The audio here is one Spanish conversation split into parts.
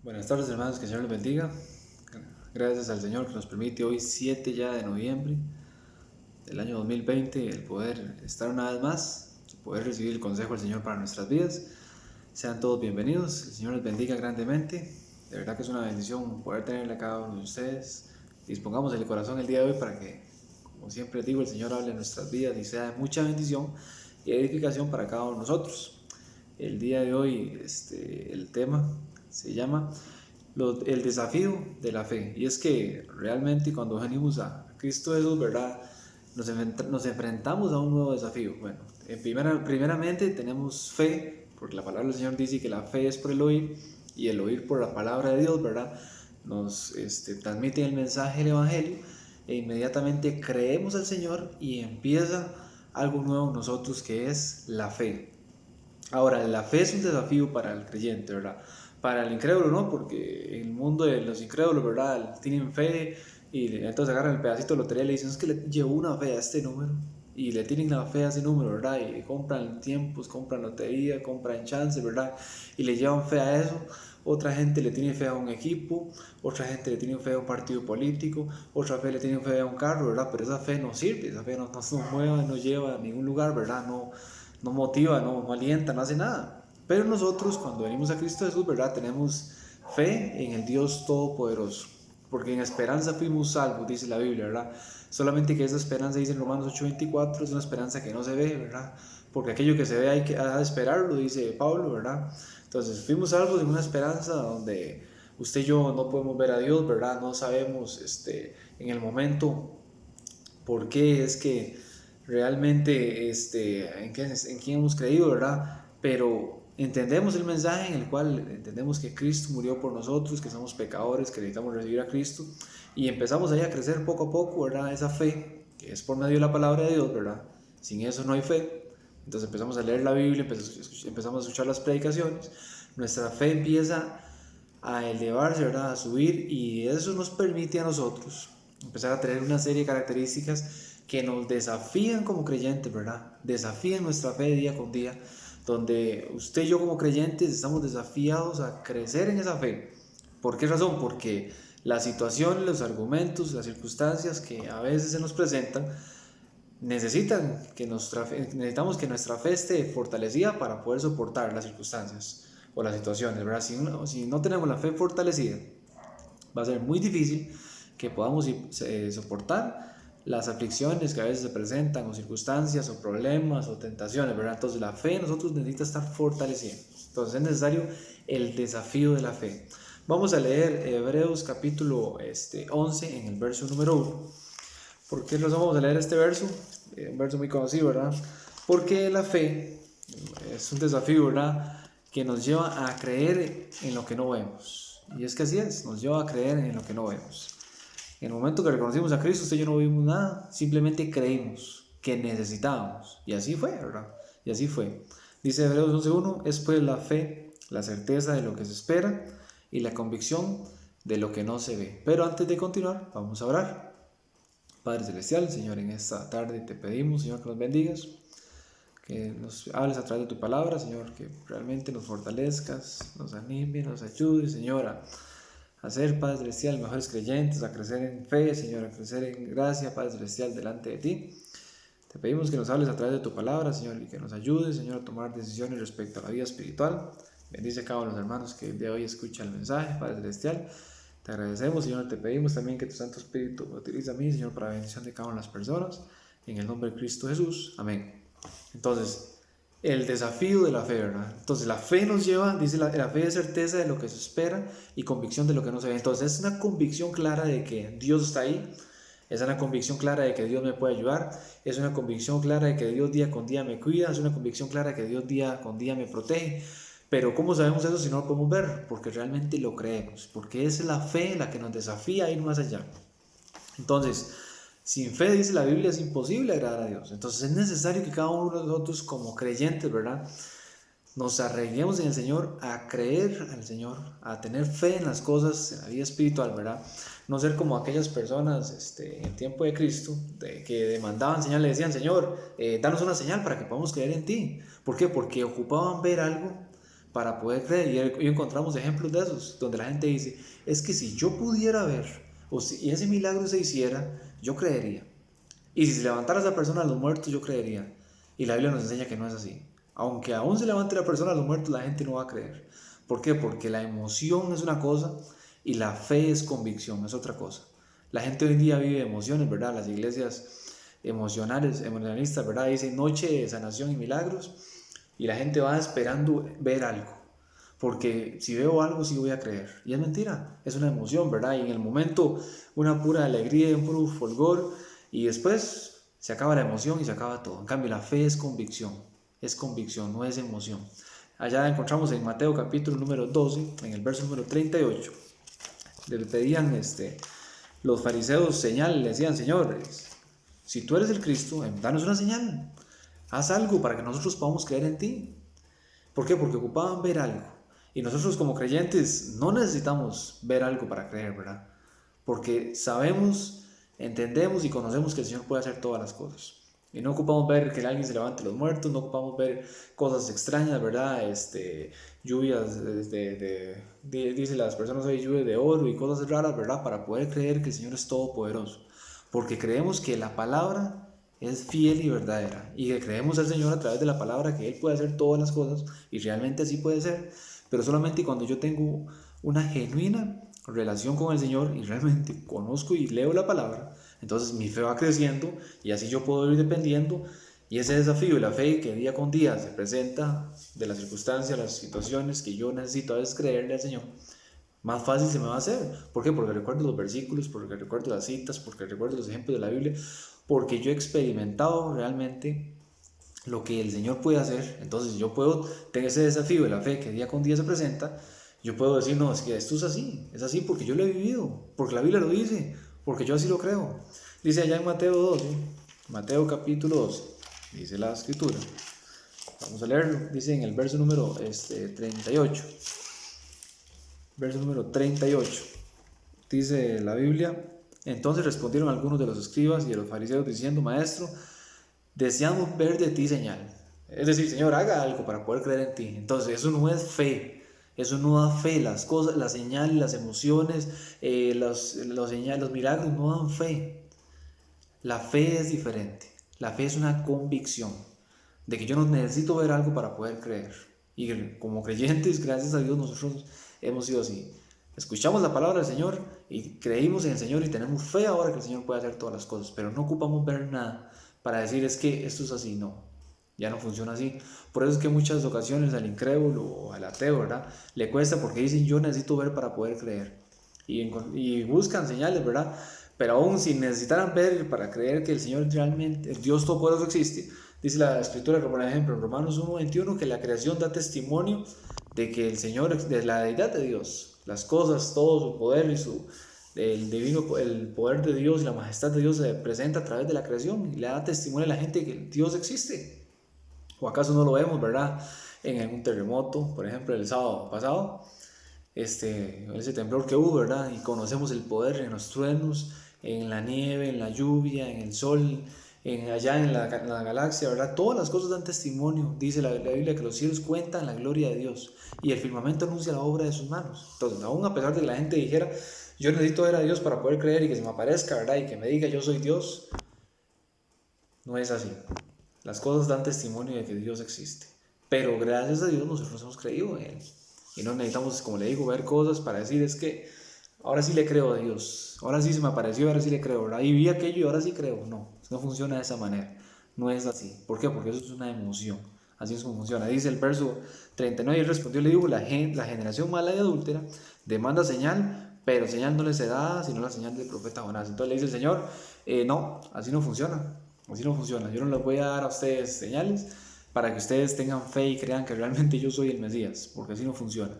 Buenas tardes, hermanos, que el Señor les bendiga. Gracias al Señor que nos permite hoy 7 ya de noviembre del año 2020 el poder estar una vez más, el poder recibir el consejo del Señor para nuestras vidas. Sean todos bienvenidos, el Señor les bendiga grandemente. De verdad que es una bendición poder tenerle a cada uno de ustedes. Dispongamos el corazón el día de hoy para que, como siempre digo, el Señor hable en nuestras vidas y sea de mucha bendición y edificación para cada uno de nosotros. El día de hoy el tema se llama el desafío de la fe. Y es que realmente cuando venimos a Cristo Jesús, ¿verdad? Nos enfrentamos a un nuevo desafío. Bueno, primeramente tenemos fe, porque la palabra del Señor dice que la fe es por el oír y el oír por la palabra de Dios, ¿verdad? Nos transmite el mensaje del Evangelio e inmediatamente creemos al Señor y empieza algo nuevo en nosotros que es la fe. Ahora, la fe es un desafío para el creyente, ¿verdad? Para el incrédulo, ¿no? Porque el mundo de los incrédulos, ¿verdad? Tienen fe y entonces agarran el pedacito de lotería y le dicen, es que le llevo una fe a este número. Y le tienen la fe a ese número, ¿verdad? Y compran tiempos, compran lotería, compran chances, ¿verdad? Y le llevan fe a eso. Otra gente le tiene fe a un equipo, otra gente le tiene fe a un partido político, otra fe le tiene fe a un carro, ¿verdad? Pero esa fe no sirve, esa fe no nos mueve, no lleva a ningún lugar, ¿verdad? No motiva, no alienta, no hace nada. Pero nosotros cuando venimos a Cristo Jesús, ¿verdad? Tenemos fe en el Dios Todopoderoso. Porque en esperanza fuimos salvos, dice la Biblia, ¿verdad? Solamente que esa esperanza, dice en Romanos 8:24, es una esperanza que no se ve, ¿verdad? Porque aquello que se ve hay que esperarlo, dice Pablo, ¿verdad? Entonces fuimos salvos en una esperanza donde usted y yo no podemos ver a Dios, ¿verdad? No sabemos en el momento por qué es que realmente en quién hemos creído, ¿verdad? Pero entendemos el mensaje en el cual entendemos que Cristo murió por nosotros, que somos pecadores, que necesitamos recibir a Cristo y empezamos ahí a crecer poco a poco, ¿verdad? Esa fe que es por medio de la palabra de Dios, ¿verdad? Sin eso no hay fe. Entonces empezamos a leer la Biblia, empezamos a escuchar las predicaciones, nuestra fe empieza a elevarse, ¿verdad? A subir y eso nos permite a nosotros empezar a tener una serie de características que nos desafían como creyentes, ¿verdad? Desafían nuestra fe día con día, donde usted y yo como creyentes estamos desafiados a crecer en esa fe. ¿Por qué razón? Porque la situación, los argumentos, las circunstancias que a veces se nos presentan necesitamos que nuestra fe esté fortalecida para poder soportar las circunstancias o las situaciones, ¿verdad? Si no tenemos la fe fortalecida, va a ser muy difícil que podamos soportar las aflicciones que a veces se presentan o circunstancias o problemas o tentaciones, ¿verdad? Entonces la fe en nosotros necesita estar fortalecida. Entonces es necesario el desafío de la fe. Vamos a leer Hebreos capítulo 11 en el verso número 1. ¿Por qué nos vamos a leer este verso? Un verso muy conocido, ¿verdad? Porque la fe es un desafío, ¿verdad? Que nos lleva a creer en lo que no vemos. Y es que así es, nos lleva a creer en lo que no vemos. En el momento que reconocimos a Cristo, usted y yo no vimos nada, simplemente creímos que necesitábamos. Y así fue, ¿verdad? Y así fue. Dice Hebreos 11:1, es pues la fe, la certeza de lo que se espera y la convicción de lo que no se ve. Pero antes de continuar, vamos a orar. Padre Celestial, Señor, en esta tarde te pedimos, Señor, que nos bendigas, que nos hables a través de tu palabra, Señor, que realmente nos fortalezcas, nos anime, nos ayude, Señor, a ser, Padre Celestial, mejores creyentes, a crecer en fe, Señor, a crecer en gracia, Padre Celestial, delante de ti. Te pedimos que nos hables a través de tu palabra, Señor, y que nos ayudes, Señor, a tomar decisiones respecto a la vida espiritual. Bendice a cada uno de los hermanos que el día de hoy escuchan el mensaje, Padre Celestial. Te agradecemos, Señor, te pedimos también que tu Santo Espíritu me utilice a mí, Señor, para la bendición de cada una de las personas. En el nombre de Cristo Jesús. Amén. Entonces, el desafío de la fe, ¿verdad? Entonces, la fe nos lleva, dice la fe es certeza de lo que se espera y convicción de lo que no se ve. Entonces, es una convicción clara de que Dios está ahí. Es una convicción clara de que Dios me puede ayudar. Es una convicción clara de que Dios día con día me cuida. Es una convicción clara de que Dios día con día me protege. Pero ¿cómo sabemos eso si no lo podemos ver? Porque realmente lo creemos, porque es la fe la que nos desafía a ir más allá. Entonces, sin fe, dice la Biblia, es imposible agradar a Dios. Entonces es necesario que cada uno de nosotros como creyentes, ¿verdad?, nos arreguemos en el Señor, a creer al Señor, a tener fe en las cosas, en la vida espiritual, ¿verdad? No ser como aquellas personas en el tiempo de Cristo que demandaban señal, le decían, Señor, danos una señal para que podamos creer en ti. ¿Por qué? Porque ocupaban ver algo para poder creer. Y encontramos ejemplos de esos, donde la gente dice, es que si yo pudiera ver, o si ese milagro se hiciera, yo creería. Y si se levantara esa persona a los muertos, yo creería. Y la Biblia nos enseña que no es así. Aunque aún se levante la persona a los muertos, la gente no va a creer. ¿Por qué? Porque la emoción es una cosa y la fe es convicción, es otra cosa. La gente hoy en día vive emociones, ¿verdad? Las iglesias emocionalistas, ¿verdad? Dicen noche de sanación y milagros y la gente va esperando ver algo. Porque si veo algo sí voy a creer. Y es mentira, es una emoción, ¿verdad? Y en el momento una pura alegría, un puro folgor y después se acaba la emoción y se acaba todo. En cambio la fe es convicción, no es emoción. Allá encontramos en Mateo capítulo número 12, en el verso número 38, le pedían los fariseos señal, le decían, señores, si tú eres el Cristo, danos una señal, haz algo para que nosotros podamos creer en ti. ¿Por qué? Porque ocupaban ver algo. Y nosotros como creyentes no necesitamos ver algo para creer, ¿verdad? Porque sabemos, entendemos y conocemos que el Señor puede hacer todas las cosas. Y no ocupamos ver que alguien se levante los muertos, no ocupamos ver cosas extrañas, ¿verdad? Lluvias, dice las personas hoy, lluvias de oro y cosas raras, ¿verdad? Para poder creer que el Señor es todopoderoso. Porque creemos que la palabra es fiel y verdadera. Y que creemos al Señor a través de la palabra que Él puede hacer todas las cosas. Y realmente así puede ser. Pero solamente cuando yo tengo una genuina relación con el Señor y realmente conozco y leo la palabra, entonces mi fe va creciendo y así yo puedo ir dependiendo. Y ese desafío y la fe que día con día se presenta de las circunstancias, las situaciones que yo necesito a veces creerle al Señor, más fácil se me va a hacer. ¿Por qué? Porque recuerdo los versículos, porque recuerdo las citas, porque recuerdo los ejemplos de la Biblia, porque yo he experimentado realmente lo que el Señor puede hacer. Entonces yo puedo tener ese desafío de la fe que día con día se presenta. Yo puedo decir, no, es que esto es así porque yo lo he vivido, porque la Biblia lo dice, porque yo así lo creo. Dice allá en Mateo 12, Mateo capítulo 12, dice la escritura. Vamos a leerlo, dice en el verso número 38. Verso número 38. Dice la Biblia, entonces respondieron algunos de los escribas y de los fariseos diciendo, maestro, deseamos ver de ti señal. Es decir, Señor, haga algo para poder creer en ti. Entonces, eso no es fe. Eso no da fe. Las cosas, las señales, las emociones, los milagros no dan fe. La fe es diferente. La fe es una convicción de que yo no necesito ver algo para poder creer. Y como creyentes, gracias a Dios, nosotros hemos sido así. Escuchamos la palabra del Señor y creímos en el Señor y tenemos fe ahora que el Señor puede hacer todas las cosas, pero no ocupamos ver nada para decir es que esto es así, no, ya no funciona así. Por eso es que en muchas ocasiones al incrédulo o al ateo, ¿verdad? Le cuesta porque dicen yo necesito ver para poder creer y buscan señales, ¿verdad? Pero aún si necesitaran ver para creer que el Señor realmente, el Dios Todopoderoso existe, dice la Escritura, por ejemplo, en Romanos 1:21, que la creación da testimonio de que el Señor, de la deidad de Dios, las cosas, todo su poder y el poder de Dios y la majestad de Dios se presenta a través de la creación y le da testimonio a la gente que Dios existe. ¿O acaso no lo vemos, verdad? En algún terremoto, por ejemplo, el sábado pasado, ese temblor que hubo, ¿verdad? Y conocemos el poder en los truenos, en la nieve, en la lluvia, en el sol, allá en la galaxia, ¿verdad? Todas las cosas dan testimonio. Dice la Biblia que los cielos cuentan la gloria de Dios y el firmamento anuncia la obra de sus manos. Entonces, aún a pesar de que la gente dijera, yo necesito ver a Dios para poder creer y que se me aparezca, ¿verdad? Y que me diga yo soy Dios, no es así. Las cosas dan testimonio de que Dios existe. Pero gracias a Dios nosotros hemos creído en Él. Y no necesitamos, como le digo, ver cosas para decir es que ahora sí le creo a Dios. Ahora sí se me apareció, ahora sí le creo, ¿verdad? Y vi aquello y ahora sí creo. No, no funciona de esa manera. No es así. ¿Por qué? Porque eso es una emoción. Así es como funciona. Dice el verso 39, y él respondió, le digo, la generación mala y adúltera demanda señal, pero señal no les se da, sino la señal del profeta Jonás. Entonces le dice el Señor, no, así no funciona. Así no funciona. Yo no les voy a dar a ustedes señales para que ustedes tengan fe y crean que realmente yo soy el Mesías, porque así no funciona.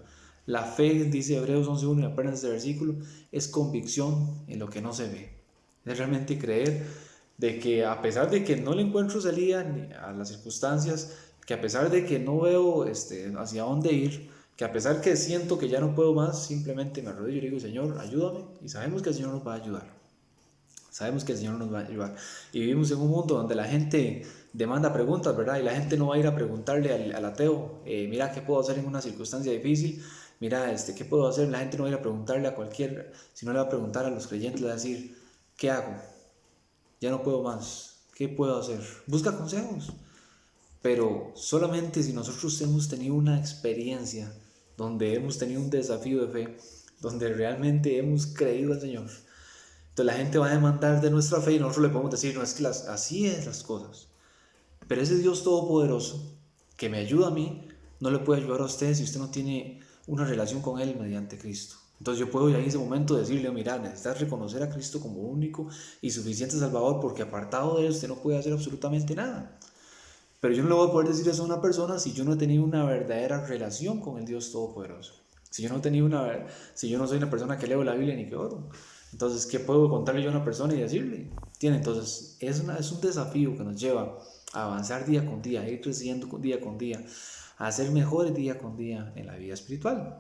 La fe, dice Hebreos 11:1 y apenas este versículo, es convicción en lo que no se ve. Es realmente creer de que a pesar de que no le encuentro salida a las circunstancias, que a pesar de que no veo hacia dónde ir, que a pesar que siento que ya no puedo más, simplemente me arrodillo y digo, Señor, ayúdame, y sabemos que el Señor nos va a ayudar. Sabemos que el Señor nos va a ayudar. Y vivimos en un mundo donde la gente demanda preguntas, ¿verdad? Y la gente no va a ir a preguntarle al ateo, mira, ¿qué puedo hacer en una circunstancia difícil? Mira, ¿qué puedo hacer? La gente no va a ir a preguntarle a cualquier, sino le va a preguntar a los creyentes, le va a decir, ¿qué hago? Ya no puedo más. ¿Qué puedo hacer? Busca consejos. Pero solamente si nosotros hemos tenido una experiencia donde hemos tenido un desafío de fe, donde realmente hemos creído al Señor, entonces la gente va a demandar de nuestra fe y nosotros le podemos decir, no, es que así es las cosas. Pero ese Dios todopoderoso que me ayuda a mí, no le puede ayudar a usted si usted no tiene una relación con Él mediante Cristo. Entonces yo puedo ya en ese momento decirle, mira, necesitas reconocer a Cristo como único y suficiente Salvador, porque apartado de Él usted no puede hacer absolutamente nada. Pero yo no le voy a poder decir eso a una persona si yo no he tenido una verdadera relación con el Dios Todopoderoso. Si yo no soy una persona que leo la Biblia ni que oro. Entonces, ¿qué puedo contarle yo a una persona y decirle? Entonces, es un desafío que nos lleva a avanzar día con día, a ir creciendo día con día, a ser mejores día con día en la vida espiritual.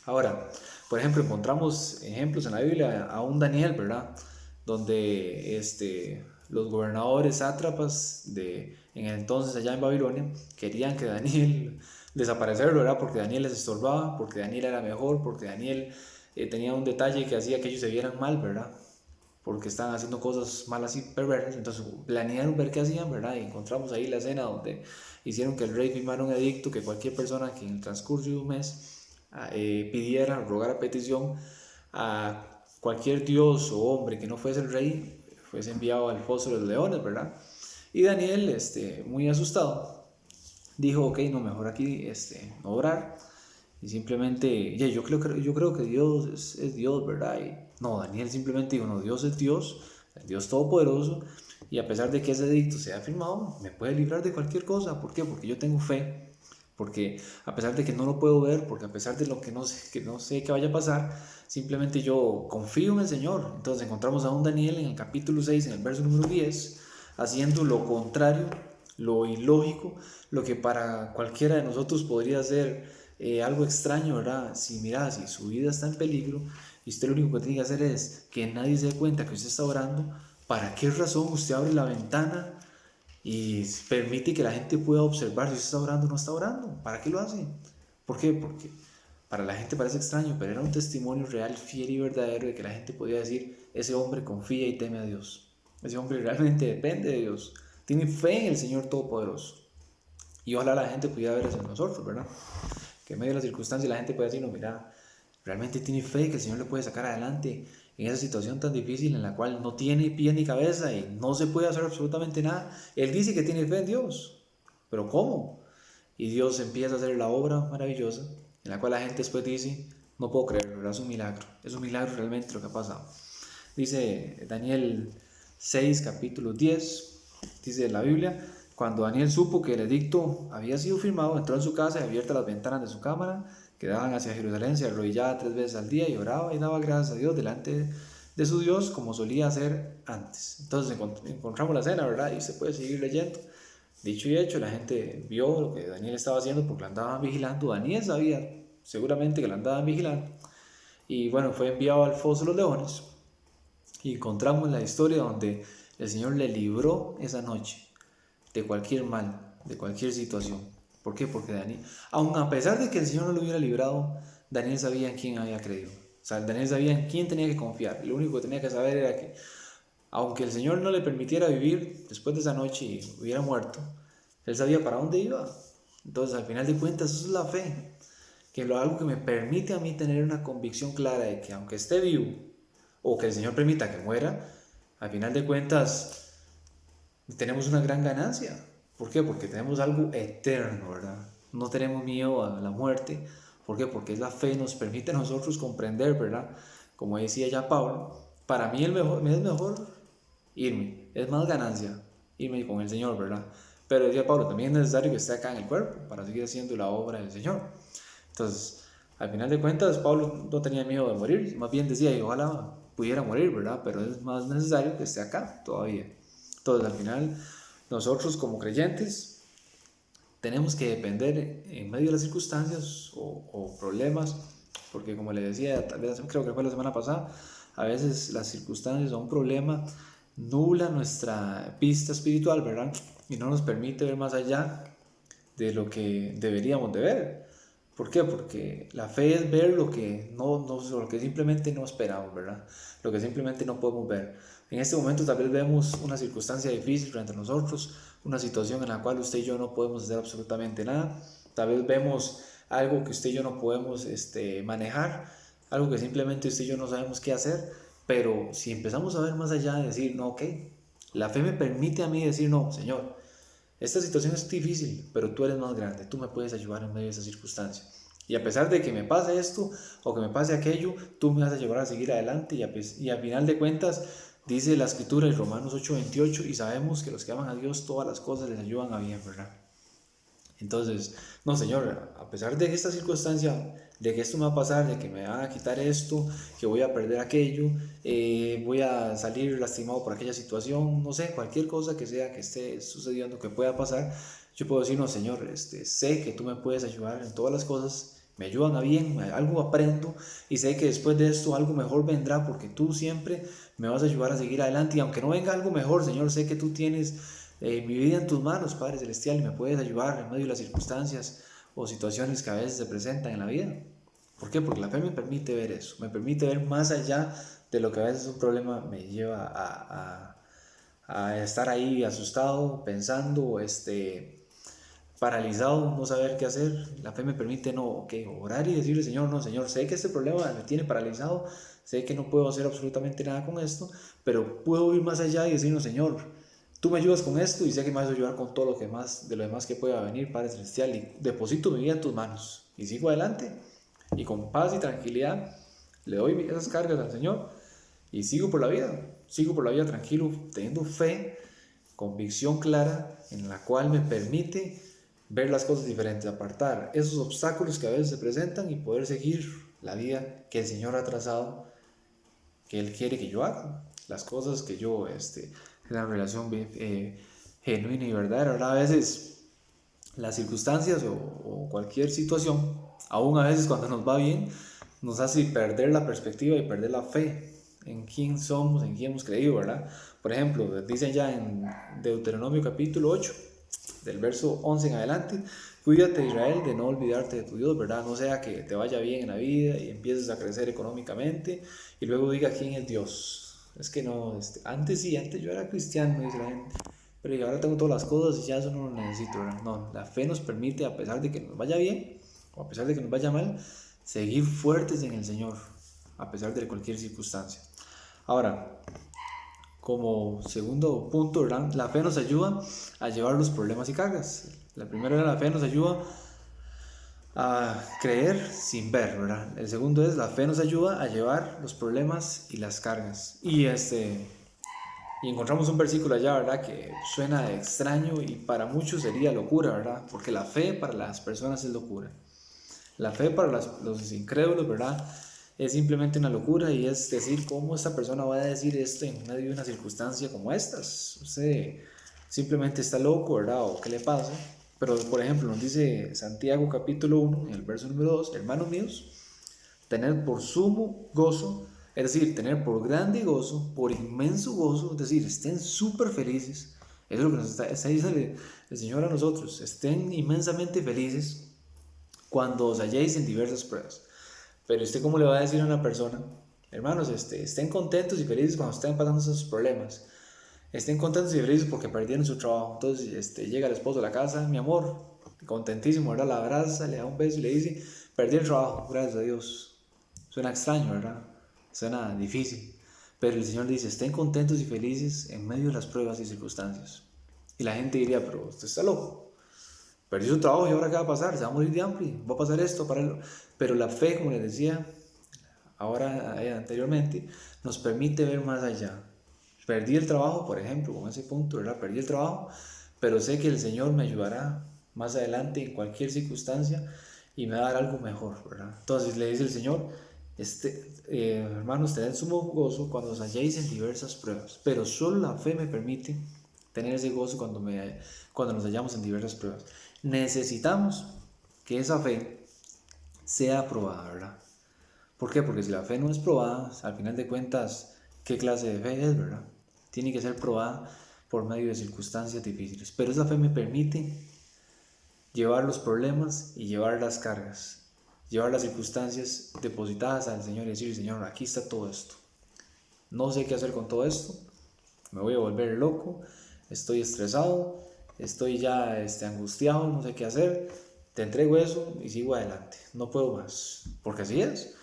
Ahora, por ejemplo, encontramos ejemplos en la Biblia a un Daniel, ¿verdad? Donde los gobernadores sátrapas en el entonces allá en Babilonia querían que Daniel desaparecerlo, ¿verdad? Porque Daniel les estorbaba, porque Daniel era mejor, porque Daniel tenía un detalle que hacía que ellos se vieran mal, ¿verdad? Porque estaban haciendo cosas malas y perversas. Entonces planearon ver qué hacían, ¿verdad? Y encontramos ahí la escena donde hicieron que el rey firmara un edicto que cualquier persona que en el transcurso de un mes pidiera, rogara petición a cualquier dios o hombre que no fuese el rey, fuese enviado al foso de los leones, ¿verdad? Y Daniel, muy asustado, dijo, ok, no, mejor aquí no orar. Y simplemente, yo creo que Dios es Dios, ¿verdad? Y no, Daniel simplemente dijo, no, Dios es Dios, el Dios Todopoderoso, y a pesar de que ese edicto sea firmado, me puede librar de cualquier cosa. ¿Por qué? Porque yo tengo fe. Porque a pesar de que no lo puedo ver, porque a pesar de lo que no sé qué vaya a pasar, simplemente yo confío en el Señor. Entonces encontramos a un Daniel en el capítulo 6, en el verso número 10, haciendo lo contrario, lo ilógico, lo que para cualquiera de nosotros podría ser algo extraño, ¿verdad? Si su vida está en peligro y usted lo único que tiene que hacer es que nadie se dé cuenta que usted está orando, ¿para qué razón usted abre la ventana y permite que la gente pueda observar si usted está orando o no está orando? ¿Para qué lo hace? ¿Por qué? Porque para la gente parece extraño, pero era un testimonio real, fiel y verdadero de que la gente podía decir, ese hombre confía y teme a Dios. Ese hombre realmente depende de Dios. Tiene fe en el Señor Todopoderoso. Y ojalá la gente pudiera ver eso en nosotros, ¿verdad? Que en medio de las circunstancias la gente pueda decir, no, mira, realmente tiene fe que el Señor le puede sacar adelante en esa situación tan difícil en la cual no tiene pie ni cabeza y no se puede hacer absolutamente nada. Él dice que tiene fe en Dios, pero ¿cómo? Y Dios empieza a hacer la obra maravillosa en la cual la gente después dice, no puedo creerlo, ¿verdad? Es un milagro realmente lo que ha pasado. Dice Daniel 6, capítulo 10, dice la Biblia, cuando Daniel supo que el edicto había sido firmado, entró en su casa y abiertas las ventanas de su cámara, que daban hacia Jerusalén, se arrodillaba 3 veces al día y oraba y daba gracias a Dios delante de su Dios como solía hacer antes. Entonces encontramos la escena, ¿verdad? Y se puede seguir leyendo. Dicho y hecho, la gente vio lo que Daniel estaba haciendo porque lo andaban vigilando. Daniel sabía seguramente que lo andaban vigilando. Y bueno, fue enviado al foso de los leones. Y encontramos la historia donde el Señor le libró esa noche de cualquier mal, de cualquier situación. ¿Por qué? Porque Daniel, aun a pesar de que el Señor no lo hubiera librado, Daniel sabía en quién había creído. O sea, Daniel sabía en quién tenía que confiar. Lo único que tenía que saber era que, aunque el Señor no le permitiera vivir después de esa noche y hubiera muerto, él sabía para dónde iba. Entonces, al final de cuentas, eso es la fe. Que algo que me permite a mí tener una convicción clara de que aunque esté vivo, o que el Señor permita que muera, al final de cuentas tenemos una gran ganancia. ¿Por qué? Porque tenemos algo eterno, ¿verdad? No tenemos miedo a la muerte. ¿Por qué? Porque la fe nos permite a nosotros comprender, ¿verdad? Como decía ya Pablo, para mí me es mejor irme, es más ganancia irme con el Señor, ¿verdad? Pero decía Pablo, también es necesario que esté acá en el cuerpo para seguir haciendo la obra del Señor. Entonces, al final de cuentas, Pablo no tenía miedo de morir, más bien decía, ojalá pudiera morir, ¿verdad? Pero es más necesario que esté acá todavía. Entonces, al final, nosotros como creyentes tenemos que depender en medio de las circunstancias o problemas, porque como le decía, tal vez creo que fue la semana pasada, a veces las circunstancias o un problema nubla nuestra vista espiritual, ¿verdad? Y no nos permite ver más allá de lo que deberíamos de ver. ¿Por qué? Porque la fe es ver lo que, lo que simplemente no esperamos, ¿verdad? Lo que simplemente no podemos ver. En este momento tal vez vemos una circunstancia difícil frente a nosotros, una situación en la cual usted y yo no podemos hacer absolutamente nada. Tal vez vemos algo que usted y yo no podemos manejar, algo que simplemente usted y yo no sabemos qué hacer, pero si empezamos a ver más allá y decir, no, ok, la fe me permite a mí decir, no, Señor, esta situación es difícil, pero tú eres más grande, tú me puedes ayudar en medio de esa circunstancia. Y a pesar de que me pase esto o que me pase aquello, tú me vas a llevar a seguir adelante y a final de cuentas dice la escritura en Romanos 8:28 y sabemos que los que aman a Dios todas las cosas les ayudan a bien, ¿verdad? Entonces, no, Señor, a pesar de esta circunstancia, de que esto me va a pasar, de que me van a quitar esto, que voy a perder aquello, voy a salir lastimado por aquella situación, no sé, cualquier cosa que sea que esté sucediendo, que pueda pasar, yo puedo decir, no, Señor, sé que tú me puedes ayudar en todas las cosas, me ayudan a bien, algo aprendo y sé que después de esto algo mejor vendrá porque tú siempre me vas a ayudar a seguir adelante y aunque no venga algo mejor, Señor, sé que tú tienes mi vida en tus manos, Padre Celestial, y me puedes ayudar en medio de las circunstancias o situaciones que a veces se presentan en la vida. ¿Por qué? Porque la fe me permite ver eso, me permite ver más allá de lo que a veces un problema me lleva a estar ahí asustado, pensando, paralizado, no saber qué hacer. La fe me permite orar y decirle, Señor, no, Señor, sé que este problema me tiene paralizado, sé que no puedo hacer absolutamente nada con esto, pero puedo ir más allá y decirle, Señor, tú me ayudas con esto y sé que me vas a ayudar con todo lo que más, de lo demás que pueda venir, Padre Celestial, y deposito mi vida en tus manos y sigo adelante y con paz y tranquilidad le doy esas cargas al Señor y sigo por la vida tranquilo, teniendo fe, convicción clara en la cual me permite ver las cosas diferentes, apartar esos obstáculos que a veces se presentan y poder seguir la vida que el Señor ha trazado, que Él quiere que yo haga, las cosas que yo, la relación genuina y verdadera, ¿verdad? A veces las circunstancias o cualquier situación, aún a veces cuando nos va bien, nos hace perder la perspectiva y perder la fe en quién somos, en quién hemos creído, ¿verdad? Por ejemplo, dicen ya en Deuteronomio capítulo 8, del verso 11 en adelante, cuídate Israel de no olvidarte de tu Dios, ¿verdad? No sea que te vaya bien en la vida y empieces a crecer económicamente y luego diga quién es Dios. Es que no, antes yo era cristiano, dice la gente, pero ahora tengo todas las cosas y ya eso no lo necesito, ¿verdad? No, la fe nos permite, a pesar de que nos vaya bien o a pesar de que nos vaya mal, seguir fuertes en el Señor, a pesar de cualquier circunstancia. Ahora, como segundo punto, ¿verdad? La fe nos ayuda a llevar los problemas y cargas. La primera era la fe nos ayuda a creer sin ver, ¿verdad? El segundo es la fe nos ayuda a llevar los problemas y las cargas. Y encontramos un versículo allá, ¿verdad? Que suena extraño y para muchos sería locura, ¿verdad? Porque la fe para las personas es locura. La fe para los incrédulos, ¿verdad? Es simplemente una locura y es decir, ¿cómo esta persona va a decir esto en medio de una circunstancia como estas? Usted simplemente está loco, ¿verdad? ¿O qué le pasa? Pero, por ejemplo, nos dice Santiago capítulo 1, en el verso número 2, hermanos míos, tener por sumo gozo, es decir, tener por grande gozo, por inmenso gozo, es decir, estén súper felices. Eso es lo que nos está diciendo el Señor a nosotros, estén inmensamente felices cuando os halléis en diversas pruebas. Pero usted, ¿cómo le va a decir a una persona, hermanos, estén contentos y felices cuando estén pasando esos problemas? Estén contentos y felices porque perdieron su trabajo. Entonces llega el esposo a la casa, mi amor, contentísimo, ¿verdad? La abraza, le da un beso y le dice, perdí el trabajo, gracias a Dios. Suena extraño, ¿verdad? Suena difícil. Pero el Señor dice, estén contentos y felices en medio de las pruebas y circunstancias. Y la gente diría, pero usted está loco. Perdió su trabajo y ahora qué va a pasar, se va a morir de hambre, va a pasar esto para él. Pero la fe, como les decía anteriormente, nos permite ver más allá. Perdí el trabajo, por ejemplo, con ese punto, ¿verdad? Perdí el trabajo, pero sé que el Señor me ayudará más adelante en cualquier circunstancia y me va a dar algo mejor, ¿verdad? Entonces le dice el Señor, hermanos, tened sumo gozo cuando os halléis en diversas pruebas, pero solo la fe me permite tener ese gozo cuando nos hallamos en diversas pruebas. Necesitamos que esa fe sea aprobada, ¿verdad? ¿Por qué? Porque si la fe no es probada, al final de cuentas, ¿qué clase de fe es, verdad? Tiene que ser probada por medio de circunstancias difíciles. Pero esa fe me permite llevar los problemas y llevar las cargas, llevar las circunstancias depositadas al Señor y decir, Señor, aquí está todo esto. No sé qué hacer con todo esto, me voy a volver loco, estoy estresado, estoy ya angustiado, no sé qué hacer, te entrego eso y sigo adelante, no puedo más, porque así es.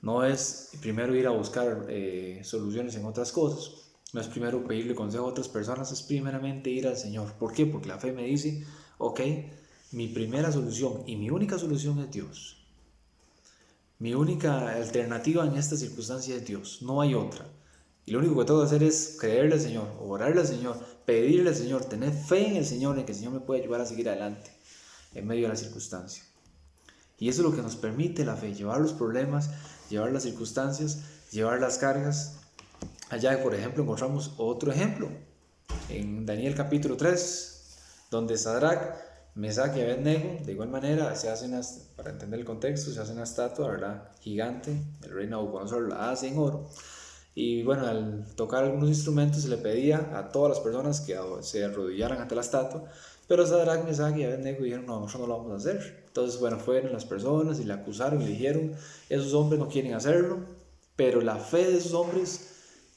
No es primero ir a buscar soluciones en otras cosas, no es primero pedirle consejo a otras personas, es primeramente ir al Señor. ¿Por qué? Porque la fe me dice, ok, mi primera solución y mi única solución es Dios. Mi única alternativa en esta circunstancia es Dios, no hay otra. Y lo único que tengo que hacer es creerle al Señor, orarle al Señor, pedirle al Señor, tener fe en el Señor, en que el Señor me puede ayudar a seguir adelante en medio de la circunstancia. Y eso es lo que nos permite la fe, llevar los problemas, llevar las circunstancias, llevar las cargas. Allá, por ejemplo, encontramos otro ejemplo en Daniel capítulo 3, donde Sadrach, Mesach y Abednego, de igual manera, para entender el contexto, se hace una estatua, ¿verdad?, gigante. El rey Nabucodonosor la hace en oro. Y bueno, al tocar algunos instrumentos se le pedía a todas las personas que se arrodillaran ante la estatua, pero Sadrach, Mesach y Abednego dijeron, no, nosotros no lo vamos a hacer. Entonces, bueno, fueron las personas y le acusaron y le dijeron, esos hombres no quieren hacerlo, pero la fe de esos hombres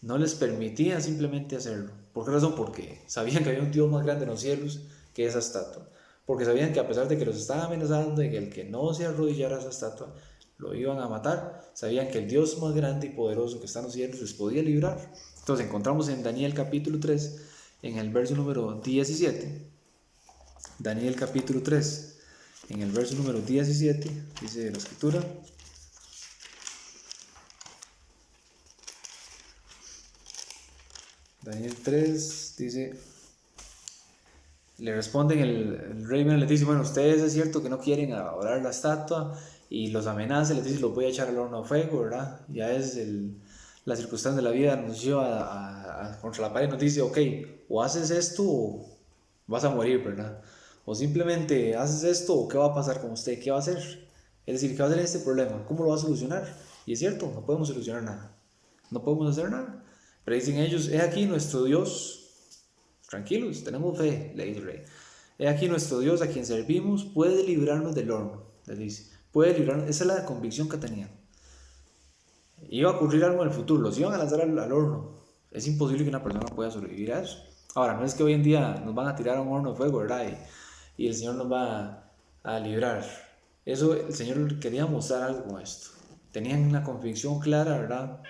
no les permitía simplemente hacerlo. ¿Por qué razón? Porque sabían que había un Dios más grande en los cielos que esa estatua. Porque sabían que a pesar de que los estaba amenazando y que el que no se arrodillara a esa estatua lo iban a matar, sabían que el Dios más grande y poderoso que está en los cielos les podía librar. Entonces encontramos en Daniel capítulo 3, en el verso número 17, Daniel capítulo 3, en el verso número 17, dice la escritura, Daniel 3 dice, le responden, el rey les dice, bueno, ustedes es cierto que no quieren adorar la estatua, y los amenaza, les dice, los voy a echar al horno de fuego, ¿verdad? Ya es la circunstancia de la vida nos lleva contra la pared y nos dice, ok, o haces esto o vas a morir, ¿verdad? O simplemente haces esto o qué va a pasar con usted, qué va a hacer. Es decir, ¿qué va a hacer en este problema? ¿Cómo lo va a solucionar? Y es cierto, no podemos solucionar nada, no podemos hacer nada. Pero dicen ellos, he aquí nuestro Dios. Tranquilos, tenemos fe, le dice el rey. He aquí nuestro Dios a quien servimos puede librarnos del horno, les dice. Puede librarnos, esa es la convicción que tenían. Iba a ocurrir algo en el futuro, los iban a lanzar al horno. Es imposible que una persona pueda sobrevivir a eso. Ahora, no es que hoy en día nos van a tirar a un horno de fuego, ¿verdad? Y el Señor nos va a librar. Eso, el Señor quería mostrar algo con esto. Tenían una convicción clara, ¿verdad?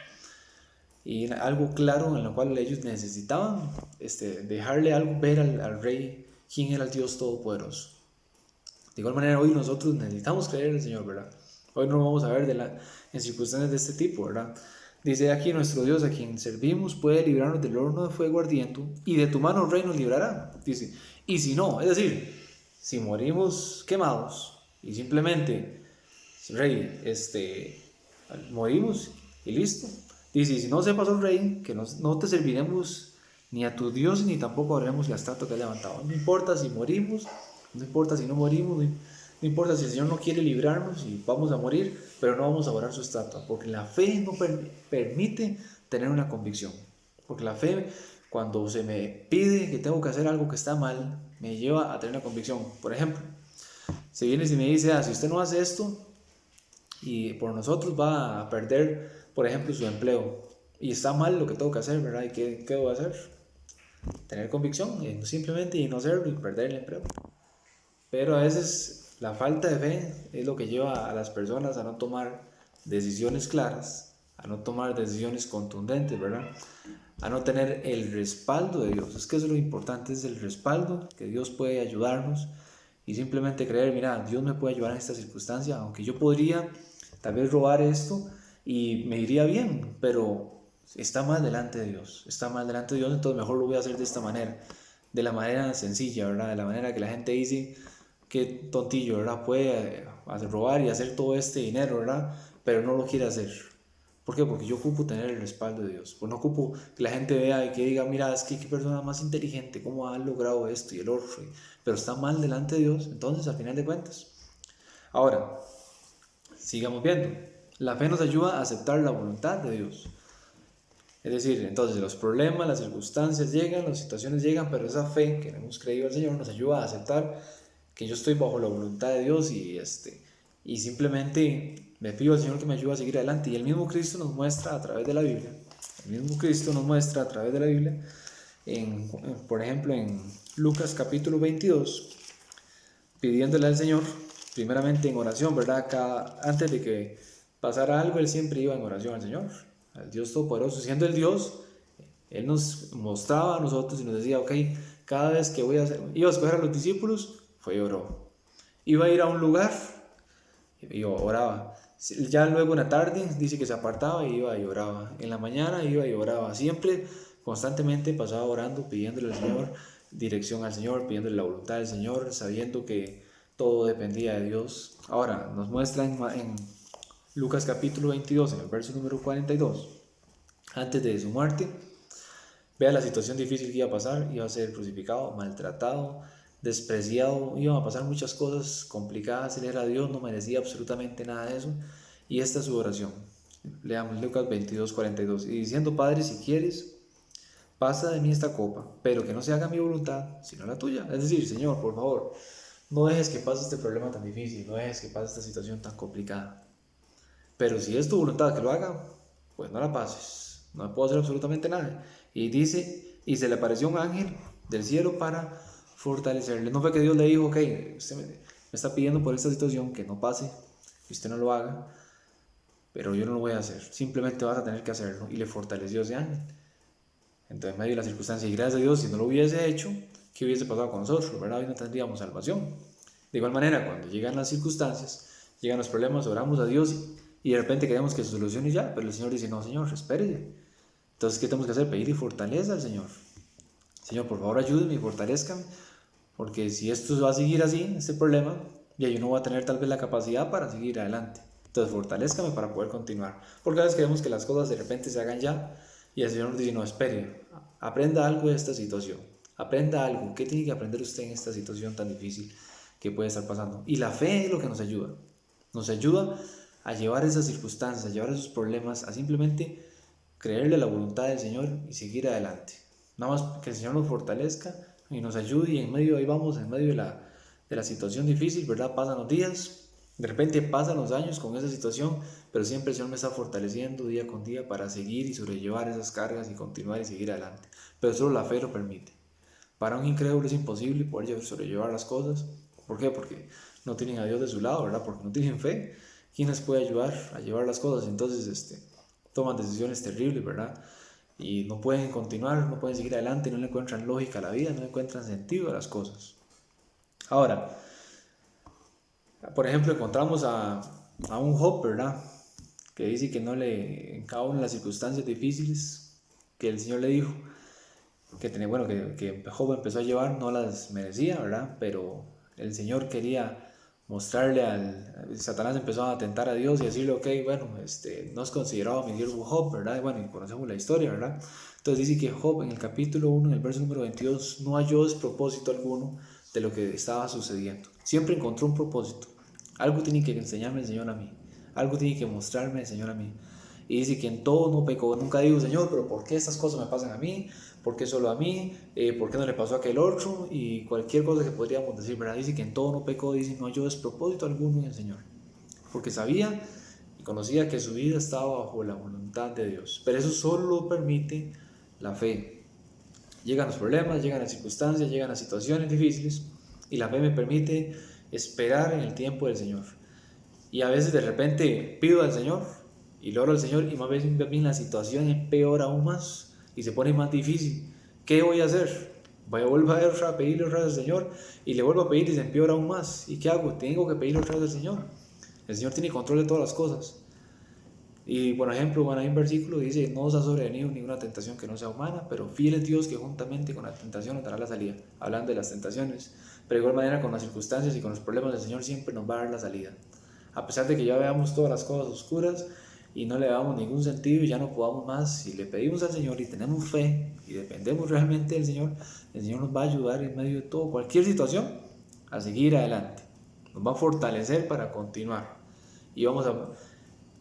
Y algo claro en lo cual ellos necesitaban dejarle algo ver al rey quién era el Dios Todopoderoso. De igual manera, hoy nosotros necesitamos creer en el Señor, ¿verdad? Hoy no vamos a ver en circunstancias de este tipo, ¿verdad? Dice aquí, nuestro Dios a quien servimos puede librarnos del horno de fuego ardiente y de tu mano, rey, nos librará. Dice, y si no, es decir, si morimos quemados y simplemente, rey, morimos y listo. Dice, si no sepas, oh rey, que no te serviremos ni a tu Dios ni tampoco haremos la estatua que has levantado. No importa si morimos, no importa si no morimos, no importa si el Señor no quiere librarnos y vamos a morir, pero no vamos a adorar su estatua, porque la fe no permite tener una convicción. Porque la fe, cuando se me pide que tengo que hacer algo que está mal, me lleva a tener una convicción. Por ejemplo, si vienes y me dice, si usted no hace esto, y por nosotros va a perder, por ejemplo, su empleo, y está mal lo que tengo que hacer, ¿verdad? ¿Y qué debo hacer? Tener convicción, simplemente y no hacerlo y perder el empleo. Pero a veces la falta de fe es lo que lleva a las personas a no tomar decisiones claras, a no tomar decisiones contundentes, ¿verdad? A no tener el respaldo de Dios. Es que eso es lo importante, es el respaldo, que Dios puede ayudarnos y simplemente creer, mira, Dios me puede ayudar en esta circunstancia, aunque yo podría tal vez robar esto y me iría bien, pero está mal delante de Dios, está mal delante de Dios, entonces mejor lo voy a hacer de esta manera, de la manera sencilla, ¿verdad? De la manera que la gente dice, qué tontillo, ¿verdad? Puede robar y hacer todo este dinero, ¿verdad? Pero no lo quiere hacer. ¿Por qué? Porque yo ocupo tener el respaldo de Dios. Pues no ocupo que la gente vea y que diga, mira, es que qué persona más inteligente, cómo ha logrado esto y el otro. Pero está mal delante de Dios, entonces, al final de cuentas. Ahora, sigamos viendo. La fe nos ayuda a aceptar la voluntad de Dios. Es decir, entonces los problemas, las circunstancias llegan, las situaciones llegan, pero esa fe que hemos creído al Señor nos ayuda a aceptar que yo estoy bajo la voluntad de Dios y simplemente me pido al Señor que me ayude a seguir adelante. Y el mismo Cristo nos muestra a través de la Biblia, por ejemplo, en Lucas capítulo 22, pidiéndole al Señor, primeramente en oración, ¿verdad? Antes de que pasara algo, Él siempre iba en oración al Señor, al Dios Todopoderoso. Siendo el Dios, Él nos mostraba a nosotros y nos decía, ok, cada vez que iba a escoger a los discípulos, fue y oró. Iba a ir a un lugar y oraba. Ya luego en la tarde dice que se apartaba y iba y oraba. En la mañana iba y oraba. Siempre, constantemente pasaba orando, pidiéndole al Señor dirección al Señor, pidiéndole la voluntad del Señor, sabiendo que todo dependía de Dios. Ahora, nos muestra en Lucas capítulo 22, en el verso número 42, antes de su muerte, vea la situación difícil que iba a pasar. Iba a ser crucificado, maltratado, despreciado, iban a pasar muchas cosas complicadas. Él era Dios, no merecía absolutamente nada de eso. Y esta es su oración. Leamos Lucas 22, 42. Y diciendo, Padre, si quieres, pasa de mí esta copa, pero que no se haga mi voluntad, sino la tuya. Es decir, Señor, por favor, no dejes que pase este problema tan difícil, no dejes que pase esta situación tan complicada. Pero si es tu voluntad que lo haga, pues no la pases. No puedo hacer absolutamente nada. Y dice, y se le apareció un ángel del cielo para fortalecerle. No fue que Dios le dijo, ok, usted me está pidiendo por esta situación que no pase, que usted no lo haga, pero yo no lo voy a hacer. Simplemente vas a tener que hacerlo. Y le fortaleció ese ángel. Entonces, en medio de las circunstancias, y gracias a Dios, si no lo hubiese hecho, ¿qué hubiese pasado con nosotros? ¿Verdad? Hoy no tendríamos salvación. De igual manera, cuando llegan las circunstancias, llegan los problemas, oramos a Dios y de repente queremos que se solucione ya, pero el Señor dice, no, Señor, espérese. Entonces, ¿qué tenemos que hacer? Pedir y fortaleza al Señor. Señor, por favor, ayúdeme y fortalezcame, porque si esto va a seguir así, este problema, ya yo no voy a tener tal vez la capacidad para seguir adelante. Entonces, fortalézcame para poder continuar. Porque a veces queremos que las cosas de repente se hagan ya, y el Señor nos dice, no, espere, aprenda algo de esta situación. Aprenda algo. ¿Qué tiene que aprender usted en esta situación tan difícil que puede estar pasando? Y la fe es lo que nos ayuda. Nos ayuda a llevar esas circunstancias, a llevar esos problemas, a simplemente creerle a la voluntad del Señor y seguir adelante. Nada más que el Señor nos fortalezca y nos ayude, y en medio, ahí vamos, en medio de la situación difícil, ¿verdad? Pasan los días, de repente pasan los años con esa situación, pero siempre el Señor me está fortaleciendo día con día para seguir y sobrellevar esas cargas y continuar y seguir adelante. Pero solo la fe lo permite. Para un incrédulo es imposible poder sobrellevar las cosas. ¿Por qué? Porque no tienen a Dios de su lado, ¿verdad? Porque no tienen fe. ¿Quién les puede ayudar a llevar las cosas? Entonces, toman decisiones terribles, ¿verdad? Y no pueden continuar, no pueden seguir adelante, no le encuentran lógica a la vida, no le encuentran sentido a las cosas. Ahora, por ejemplo, encontramos a un Job, ¿verdad? Que dice que no le, en cada una de las circunstancias difíciles que el Señor le dijo que Job empezó a llevar, no las merecía, ¿verdad? Pero el Señor quería mostrarle Satanás empezó a tentar a Dios y decirle, ok, bueno, no has considerado a mi siervo Job, ¿verdad? Y bueno, y conocemos la historia, ¿verdad? Entonces dice que Job en el capítulo 1, en el verso número 22, no halló despropósito alguno de lo que estaba sucediendo. Siempre encontró un propósito. Algo tiene que enseñarme el Señor a mí. Algo tiene que mostrarme el Señor a mí. Y dice que en todo no pecó. Nunca digo, Señor, pero ¿por qué estas cosas me pasan a mí? ¿Por qué solo a mí? ¿Por qué no le pasó a aquel otro? Y cualquier cosa que podríamos decir, ¿verdad? Dice que en todo no pecó, dice, no halló despropósito alguno en el Señor. Porque sabía y conocía que su vida estaba bajo la voluntad de Dios. Pero eso solo lo permite la fe. Llegan los problemas, llegan las circunstancias, llegan las situaciones difíciles, y la fe me permite esperar en el tiempo del Señor. Y a veces de repente pido al Señor y le oro al Señor, y más veces la situación empeora aún más y se pone más difícil. ¿Qué voy a hacer? Voy a volver a pedirle otra vez al Señor, y le vuelvo a pedir y se empeora aún más. ¿Y qué hago? Tengo que pedirle otra vez al Señor. El Señor tiene control de todas las cosas. Y por ejemplo, hay un versículo que dice, no os ha sobrevenido ninguna tentación que no sea humana, pero fiel es Dios que juntamente con la tentación nos dará la salida. Hablando de las tentaciones, pero de igual manera con las circunstancias y con los problemas, el Señor siempre nos va a dar la salida. A pesar de que ya veamos todas las cosas oscuras y no le damos ningún sentido y ya no podamos más, si le pedimos al Señor y tenemos fe y dependemos realmente del Señor, el Señor nos va a ayudar en medio de todo, cualquier situación, a seguir adelante. Nos va a fortalecer para continuar. Y vamos a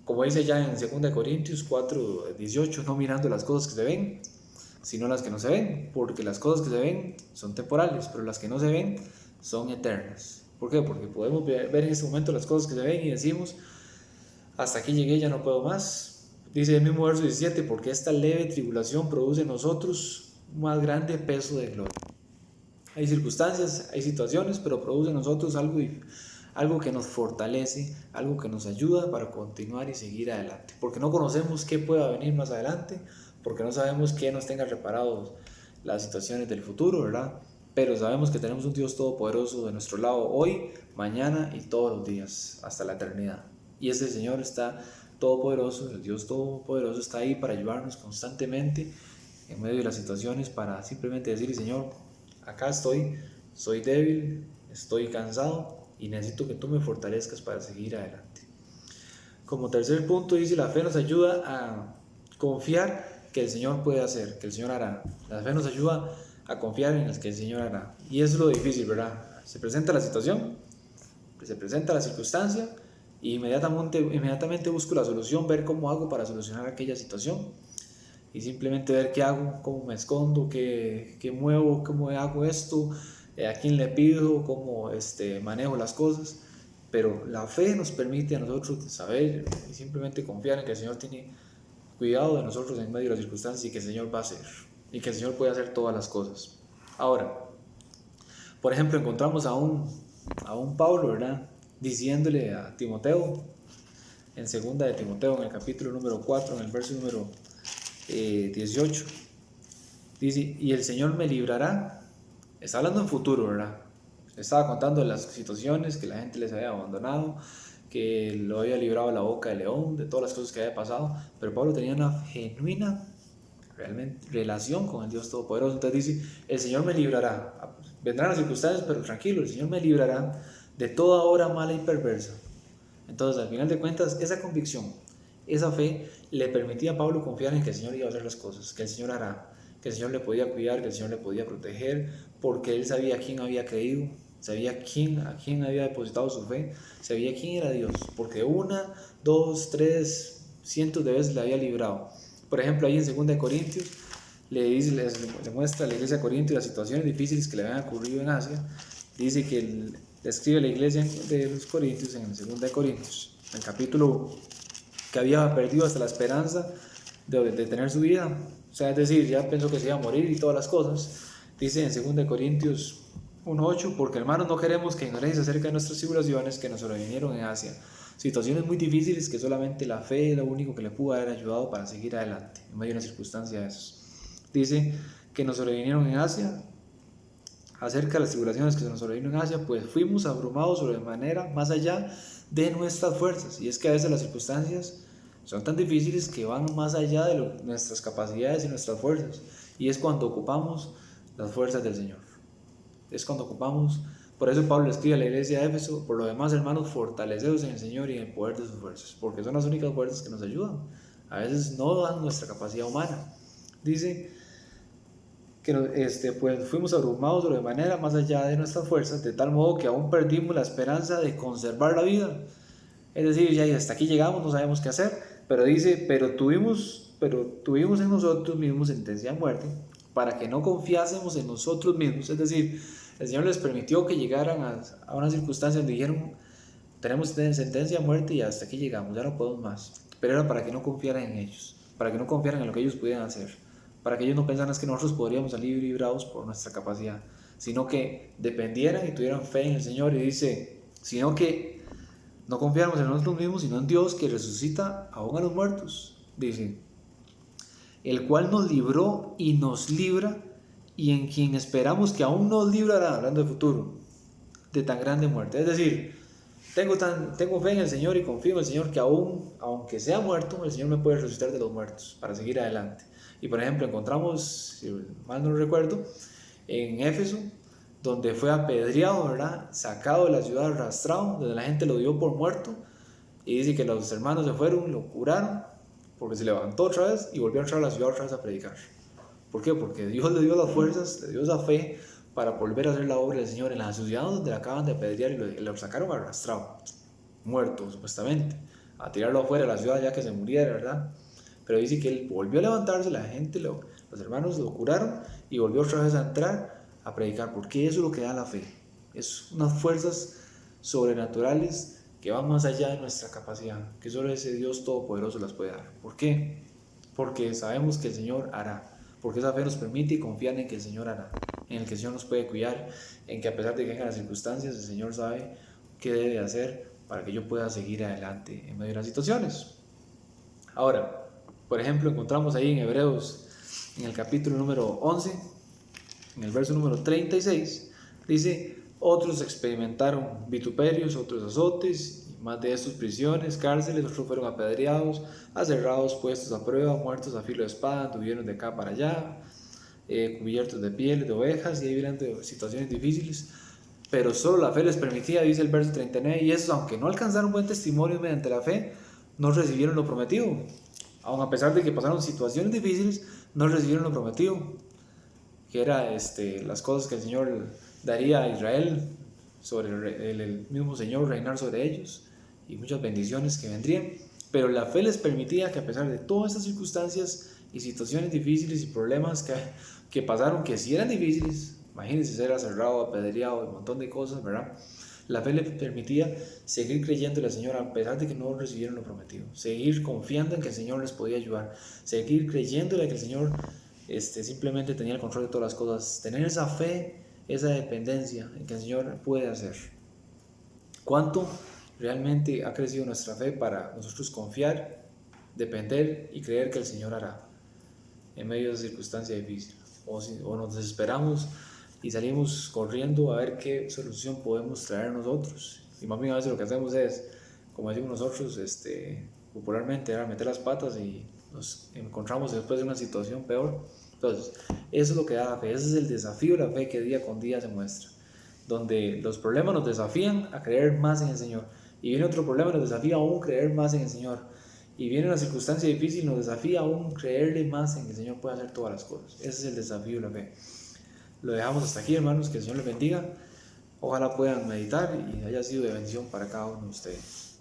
Como dice ya en 2 Corintios 4:18, no mirando las cosas que se ven, sino las que no se ven, porque las cosas que se ven son temporales, pero las que no se ven son eternas. ¿Por qué? Porque podemos ver en este momento las cosas que se ven y decimos, hasta aquí llegué, ya no puedo más. Dice el mismo verso 17, porque esta leve tribulación produce en nosotros un más grande peso de gloria. Hay circunstancias, hay situaciones, pero produce en nosotros algo que nos fortalece, algo que nos ayuda para continuar y seguir adelante. Porque no conocemos qué pueda venir más adelante, porque no sabemos qué nos tenga reparados las situaciones del futuro, ¿verdad? Pero sabemos que tenemos un Dios todopoderoso de nuestro lado hoy, mañana y todos los días, hasta la eternidad. Y ese Señor está todopoderoso, el Dios todopoderoso está ahí para ayudarnos constantemente en medio de las situaciones, para simplemente decir, Señor, acá estoy, soy débil, estoy cansado y necesito que tú me fortalezcas para seguir adelante. Como tercer punto dice, la fe nos ayuda a confiar que el Señor puede hacer, que el Señor hará. La fe nos ayuda a confiar en el que el Señor hará. Y eso es lo difícil, ¿verdad? Se presenta la situación, se presenta la circunstancia y inmediatamente busco la solución, ver cómo hago para solucionar aquella situación y simplemente ver qué hago, cómo me escondo, qué muevo, cómo hago esto, a quién le pido, cómo manejo las cosas. Pero la fe nos permite a nosotros saber y simplemente confiar en que el Señor tiene cuidado de nosotros en medio de las circunstancias y que el Señor va a hacer, y que el Señor puede hacer todas las cosas. Ahora, por ejemplo, encontramos a un Pablo, ¿verdad?, diciéndole a Timoteo, en 2 de Timoteo, en el capítulo número 4, en el verso número 18, dice, y el Señor me librará. Está hablando en futuro, ¿verdad? Estaba contando las situaciones que la gente les había abandonado, que lo había librado de la boca del león, de todas las cosas que había pasado, pero Pablo tenía una genuina realmente relación con el Dios Todopoderoso. Entonces dice, el Señor me librará. Vendrán las circunstancias, pero tranquilo, el Señor me librará de toda obra mala y perversa. Entonces, al final de cuentas, esa convicción, esa fe, le permitía a Pablo confiar en que el Señor iba a hacer las cosas, que el Señor hará, que el Señor le podía cuidar, que el Señor le podía proteger, porque él sabía a quién había creído, sabía a quién había depositado su fe, sabía quién era Dios, porque 1, 2, 3, cientos de veces le había librado. Por ejemplo, ahí en 2 Corintios le muestra a la iglesia de Corintios las situaciones difíciles que le habían ocurrido en Asia. Dice que le escribe a la iglesia de los Corintios en 2 Corintios, el capítulo que había perdido hasta la esperanza de tener su vida. O sea, es decir, ya pensó que se iba a morir y todas las cosas. Dice en 2 Corintios 1:8, porque hermanos no queremos que ignoréis acerca de nuestras tribulaciones que nos sobrevinieron en Asia. Situaciones muy difíciles que solamente la fe es lo único que le pudo haber ayudado para seguir adelante en medio de una circunstancia de esas. Dice que nos sobrevinieron en Asia. Acerca de las tribulaciones que se nos sobrevinieron en Asia, pues fuimos abrumados sobremanera más allá de nuestras fuerzas. Y es que a veces las circunstancias son tan difíciles que van más allá de nuestras capacidades y nuestras fuerzas. Y es cuando ocupamos las fuerzas del Señor. Es cuando ocupamos. Por eso Pablo escribe a la iglesia de Éfeso: por lo demás, hermanos, fortaleceos en el Señor y en el poder de sus fuerzas, porque son las únicas fuerzas que nos ayudan. A veces no dan nuestra capacidad humana. Dice que pues fuimos abrumados de manera más allá de nuestras fuerzas, de tal modo que aún perdimos la esperanza de conservar la vida. Es decir, ya hasta aquí llegamos, no sabemos qué hacer, pero dice, pero tuvimos en nosotros mismos sentencia de muerte, para que no confiásemos en nosotros mismos. Es decir, el Señor les permitió que llegaran a una circunstancia donde dijeron, tenemos sentencia de muerte y hasta aquí llegamos, ya no podemos más. Pero era para que no confiaran en ellos, para que no confiaran en lo que ellos pudieran hacer, para que ellos no pensaran que nosotros podríamos salir librados por nuestra capacidad, sino que dependieran y tuvieran fe en el Señor. Y dice, sino que no confiáramos en nosotros mismos, sino en Dios, que resucita aún a los muertos. Dice, el cual nos libró y nos libra, y en quien esperamos que aún nos librará, hablando de futuro, de tan grande muerte. Es decir, tengo fe en el Señor y confío en el Señor que aunque sea muerto, el Señor me puede resucitar de los muertos para seguir adelante. Y por ejemplo, encontramos, si mal no recuerdo, en Éfeso, donde fue apedreado, ¿verdad?, sacado de la ciudad, arrastrado, donde la gente lo dio por muerto, y dice que los hermanos se fueron, lo curaron, porque se levantó otra vez y volvió a entrar a la ciudad otra vez a predicar. ¿Por qué? Porque Dios le dio las fuerzas, le dio esa fe para volver a hacer la obra del Señor en la ciudad donde le acaban de apedrear y lo sacaron arrastrado, muerto supuestamente, a tirarlo afuera de la ciudad ya que se muriera, ¿verdad? Pero dice que él volvió a levantarse, la gente, los hermanos lo curaron y volvió otra vez a entrar a predicar, porque eso es lo que da la fe. Es unas fuerzas sobrenaturales que van más allá de nuestra capacidad, que solo ese Dios todopoderoso las puede dar. ¿Por qué? Porque sabemos que el Señor hará, porque esa fe nos permite confiar en que el Señor hará, en el que el Señor nos puede cuidar, en que a pesar de que vengan las circunstancias, el Señor sabe qué debe hacer para que yo pueda seguir adelante en medio de las situaciones. Ahora, por ejemplo, encontramos ahí en Hebreos, en el capítulo número 11, en el verso número 36, dice: otros experimentaron vituperios, otros azotes, y más de estos prisiones, cárceles, otros fueron apedreados, aserrados, puestos a prueba, muertos a filo de espada, anduvieron de acá para allá, cubiertos de pieles de ovejas, y ahí vienen de situaciones difíciles, pero solo la fe les permitía, dice el verso 39, y esos, aunque no alcanzaron buen testimonio mediante la fe, no recibieron lo prometido. Aun a pesar de que pasaron situaciones difíciles, no recibieron lo prometido, que era las cosas que el Señor daría a Israel, sobre el mismo Señor reinar sobre ellos, y muchas bendiciones que vendrían. Pero la fe les permitía que, a pesar de todas estas circunstancias y situaciones difíciles y problemas que pasaron, que sí eran difíciles, imagínense ser aserrado, apedreado, un montón de cosas, ¿verdad? La fe les permitía seguir creyéndole al Señor a pesar de que no recibieron lo prometido, seguir confiando en que el Señor les podía ayudar, seguir creyéndole que el Señor simplemente tenía el control de todas las cosas, tener esa fe, esa dependencia en que el Señor puede hacer. ¿Cuánto realmente ha crecido nuestra fe para nosotros confiar, depender y creer que el Señor hará en medio de esa circunstancia difícil? O nos desesperamos y salimos corriendo a ver qué solución podemos traer nosotros, y más bien a veces lo que hacemos es, como decimos nosotros popularmente, meter las patas y nos encontramos después de una situación peor. Entonces, eso es lo que da la fe, ese es el desafío de la fe que día con día se muestra, donde los problemas nos desafían a creer más en el Señor, y viene otro problema y nos desafía aún creer más en el Señor, y viene una circunstancia difícil y nos desafía aún creerle más en que el Señor puede hacer todas las cosas. Ese es el desafío de la fe. Lo dejamos hasta aquí, hermanos, que el Señor les bendiga. Ojalá puedan meditar y haya sido de bendición para cada uno de ustedes.